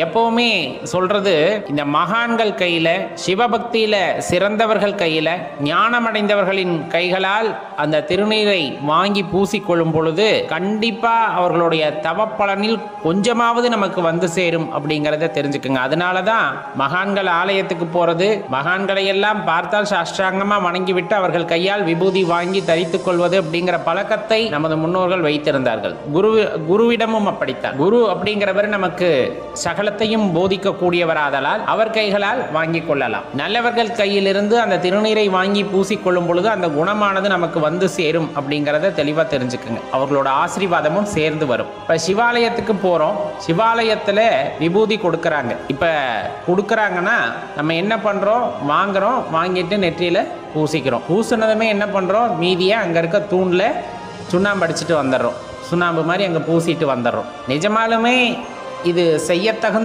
எப்பவுமே சொல்றது, இந்த மகான்கள் கையில, சிவபக்தியில சிறந்தவர்கள் கையில, ஞானமடைந்தவர்களின் கைகளால் அந்த திருநீரை வாங்கி பூசிக்கொள்ளும் பொழுது கண்டிப்பா அவர்களுடைய தவப்பலனில் கொஞ்சமாவது நமக்கு வந்து சேரும் அப்படிங்கிறத தெரிஞ்சுக்குங்க. அதனாலதான் மகான்கள் ஆலயத்துக்கு போறது, மகான்களை எல்லாம் பார்த்தால் சாஷ்டாங்கமா வணங்கிவிட்டு அவர்கள் கையால் விபூதி வாங்கி தரித்துக் கொள்வது அப்படிங்கிற பழக்கத்தை நமது முன்னோர்கள் வைத்திருந்தார்கள். குருவிடமும் அப்படித்தான். குரு அப்படிங்கிறவர் நமக்கு சகலத்தையும் போதிக்கக்கூடியவராதலால் அவர் கைகளால் வாங்கிக் கொள்ளலாம். நல்லவர்கள் கையிலிருந்து அந்த திருநீரை வாங்கி பூசிக்கொள்ளும் பொழுது அந்த குணமானது நமக்கு வந்து சேரும் அப்படிங்கிறத தெளிவா தெரிஞ்சுக்குங்க. அவர்களோட ஆசீர்வாதமும் சேர்ந்து வரும். இப்ப சிவாலயத்துக்கு போறோம், சிவாலயத்துல விபூதி கொடுக்கறாங்க. இப்ப கொடுக்கறாங்கன்னா நம்ம என்ன பண்றோம், வாங்குறோம், வாங்கிட்டு நெற்றியில பூசிக்கிறோம். பூசினதுமே என்ன பண்றோம், மீதியை அங்க இருக்க தூண்ல சுண்ணாம்பு அடிச்சுட்டு வந்துடுறோம். சுண்ணாம்பு மாதிரி அங்க பூசிட்டு வந்துடுறோம். நிஜமாலுமே இது செய்யத்தகுந்த